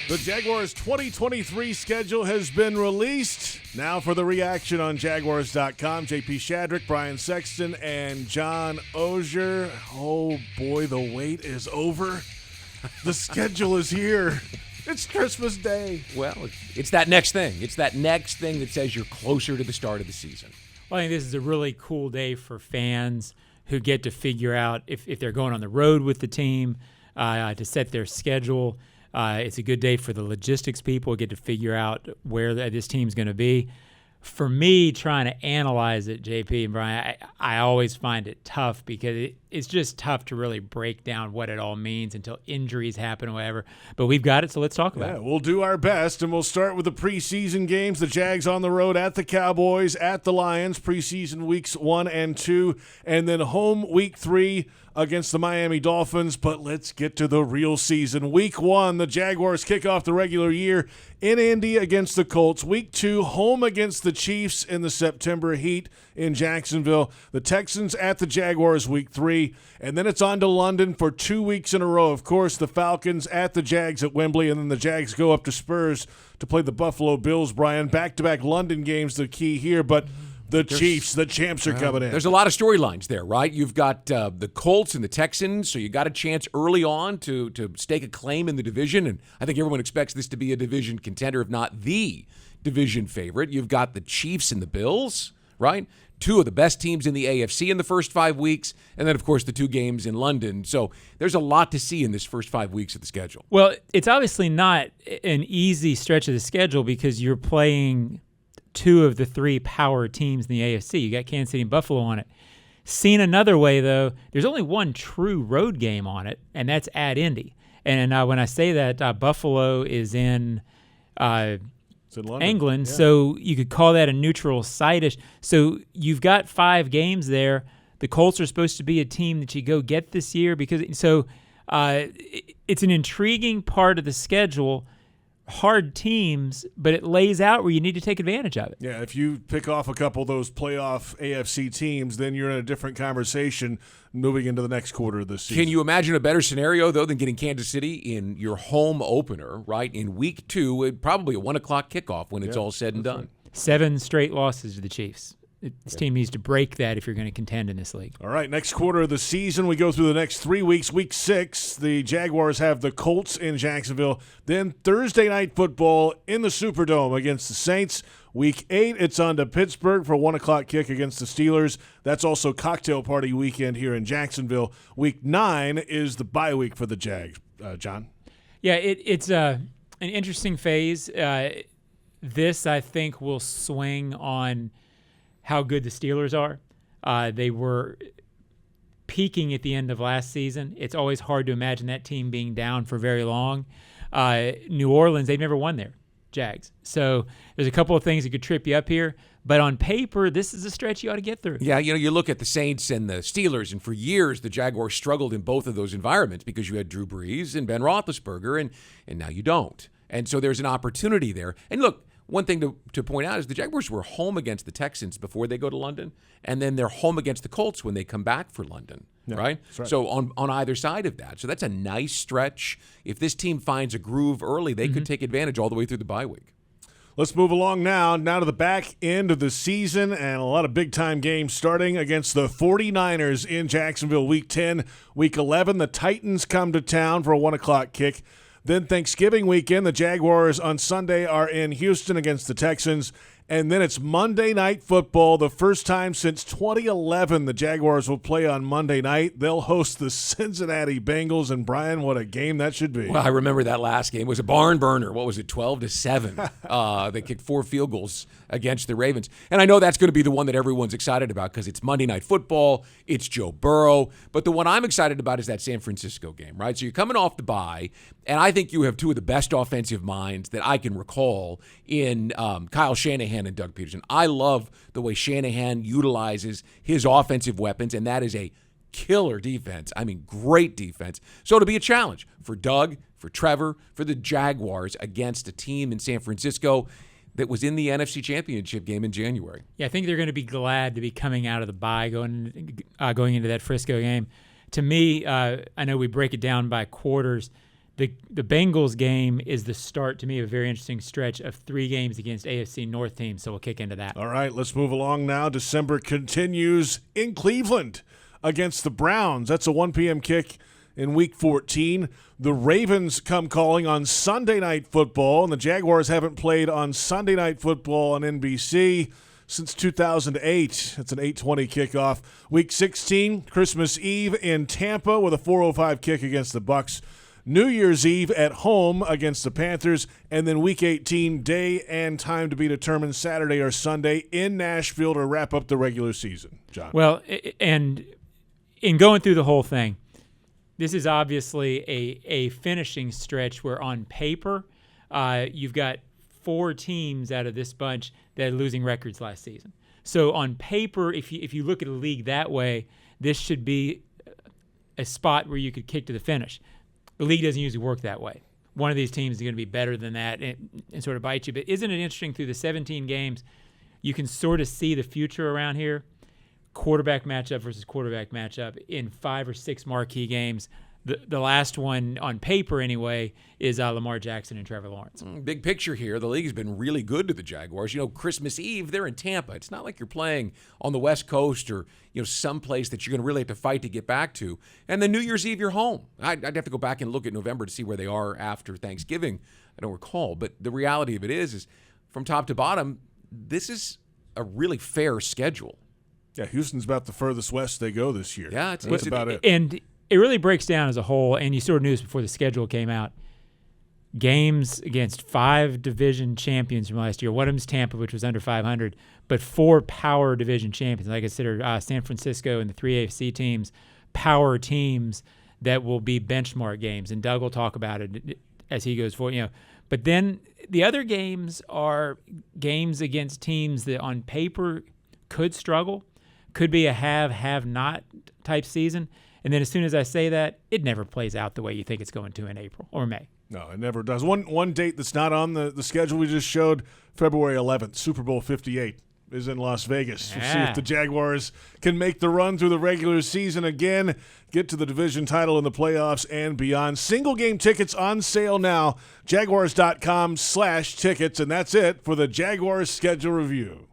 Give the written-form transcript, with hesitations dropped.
The Jaguars' 2023 schedule has been released. Now for the reaction on Jaguars.com. JP Shadrick, Brian Sexton, and John Oehser. Oh boy, the wait is over. The schedule is here. It's Christmas Day. Well, it's that next thing. It's that next thing that says you're closer to the start of the season. Well, I think this is a really cool day for fans who get to figure out if they're going on the road with the team to set their schedule. It's a good day for the logistics people who get to figure out where this team's going to be. For me, trying to analyze it, JP and Brian, I always find it tough because it's just tough to really break down what it all means until injuries happen or whatever. But we've got it, so let's talk about it. We'll do our best, and we'll start with the preseason games. The Jags on the road at the Cowboys, at the Lions, preseason weeks 1 and 2, and then home week 3 against the Miami Dolphins. But let's get to the real season. Week 1, the Jaguars kick off the regular year in Indy against the Colts. Week 2, home against the Chiefs in the September heat in Jacksonville. The Texans at the Jaguars week 3. And then it's on to London for 2 weeks in a row. Of course, the Falcons at the Jags at Wembley, and then the Jags go up to Spurs to play the Buffalo Bills, Brian. Back-to-back London games, the key here, but the Chiefs, the champs are coming in. There's a lot of storylines there, right? You've got the Colts and the Texans, so you got a chance early on to stake a claim in the division, and I think everyone expects this to be a division contender, if not the division favorite. You've got the Chiefs and the Bills, right? Two of the best teams in the AFC in the first 5 weeks, and then, of course, the 2 games in London. So there's a lot to see in this first 5 weeks of the schedule. Well, it's obviously not an easy stretch of the schedule because you're playing 2 of the 3 power teams in the AFC. You got Kansas City and Buffalo on it. Seen another way, though, there's only one true road game on it, and that's at Indy. And when I say that, Buffalo is in England, yeah. So you could call that a neutral site-ish. So you've got 5 games there. The Colts are supposed to be a team that you go get this year it's an intriguing part of the schedule. Hard teams, but it lays out where you need to take advantage of it. Yeah, if you pick off a couple of those playoff AFC teams, then you're in a different conversation moving into the next quarter of the season. Can you imagine a better scenario, though, than getting Kansas City in your home opener, right, in week 2, probably a 1 o'clock kickoff when it's all said and done? Right. 7 straight losses to the Chiefs. This team needs to break that if you're going to contend in this league. All right, next quarter of the season, we go through the next 3 weeks. Week 6, the Jaguars have the Colts in Jacksonville. Then Thursday night football in the Superdome against the Saints. Week 8, it's on to Pittsburgh for a 1 o'clock kick against the Steelers. That's also cocktail party weekend here in Jacksonville. Week 9 is the bye week for the Jags. John? Yeah, it's an interesting phase. This, I think, will swing on how good the Steelers are. They were peaking at the end of last season. It's always hard to imagine that team being down for very long. New Orleans, they've never won there, Jags. So there's a couple of things that could trip you up here. But on paper, this is a stretch you ought to get through. Yeah, you look at the Saints and the Steelers, and for years the Jaguars struggled in both of those environments because you had Drew Brees and Ben Roethlisberger, and now you don't. And so there's an opportunity there. And look, one thing to point out is the Jaguars were home against the Texans before they go to London, and then they're home against the Colts when they come back for London, right? So on either side of that. So that's a nice stretch. If this team finds a groove early, they could take advantage all the way through the bye week. Let's move along now to the back end of the season, and a lot of big-time games starting against the 49ers in Jacksonville week 10. Week 11, the Titans come to town for a 1 o'clock kick. Then Thanksgiving weekend, the Jaguars on Sunday are in Houston against the Texans. And then it's Monday Night Football. The first time since 2011 the Jaguars will play on Monday night. They'll host the Cincinnati Bengals. And, Brian, what a game that should be. Well, I remember that last game. It was a barn burner. What was it, 12-7? They kicked 4 field goals against the Ravens. And I know that's going to be the one that everyone's excited about because it's Monday Night Football. It's Joe Burrow. But the one I'm excited about is that San Francisco game, right? So you're coming off the bye, and I think you have 2 of the best offensive minds that I can recall in Kyle Shanahan and Doug Peterson. I love the way Shanahan utilizes his offensive weapons, and that is a killer defense. I mean, great defense. So it'll be a challenge for Doug, for Trevor, for the Jaguars against a team in San Francisco that was in the NFC Championship game in January. Yeah, I think they're going to be glad to be coming out of the bye, going into that Frisco game. To me, I know we break it down by quarters. The Bengals game is the start, to me, of a very interesting stretch of 3 games against AFC North teams, so we'll kick into that. All right, let's move along now. December continues in Cleveland against the Browns. That's a 1 p.m. kick in Week 14. The Ravens come calling on Sunday Night Football, and the Jaguars haven't played on Sunday Night Football on NBC since 2008. It's an 8:20 kickoff. Week 16, Christmas Eve in Tampa with a 4:05 kick against the Bucs. New Year's Eve at home against the Panthers, and then Week 18, day and time to be determined, Saturday or Sunday in Nashville to wrap up the regular season. John. Well, and in going through the whole thing, this is obviously a finishing stretch where on paper you've got 4 teams out of this bunch that are losing records last season. So on paper, if you look at a league that way, this should be a spot where you could kick to the finish. The league doesn't usually work that way. One of these teams is going to be better than that and sort of bite you. But isn't it interesting, through the 17 games, you can sort of see the future around here? Quarterback matchup versus quarterback matchup in 5 or 6 marquee games. The last one, on paper anyway, is Lamar Jackson and Trevor Lawrence. Big picture here, the league has been really good to the Jaguars. Christmas Eve, they're in Tampa. It's not like you're playing on the West Coast or someplace that you're going to really have to fight to get back to. And then New Year's Eve, you're home. I'd have to go back and look at November to see where they are after Thanksgiving. I don't recall. But the reality of it is from top to bottom, this is a really fair schedule. Yeah, Houston's about the furthest west they go this year. Yeah, that's about it. And it really breaks down as a whole, and you sort of knew this before the schedule came out. Games against 5 division champions from last year. One of them's Tampa, which was under 500, but 4 power division champions. I consider San Francisco and the 3 AFC teams power teams that will be benchmark games, and Doug will talk about it as he goes forward. But then the other games are games against teams that on paper could struggle, could be a have-not type season. And then as soon as I say that, it never plays out the way you think it's going to in April or May. No, it never does. One date that's not on the schedule we just showed, February 11th, Super Bowl 58 is in Las Vegas. We'll see if the Jaguars can make the run through the regular season again, get to the division title in the playoffs and beyond. Single game tickets on sale now, jaguars.com/tickets, and that's it for the Jaguars schedule review.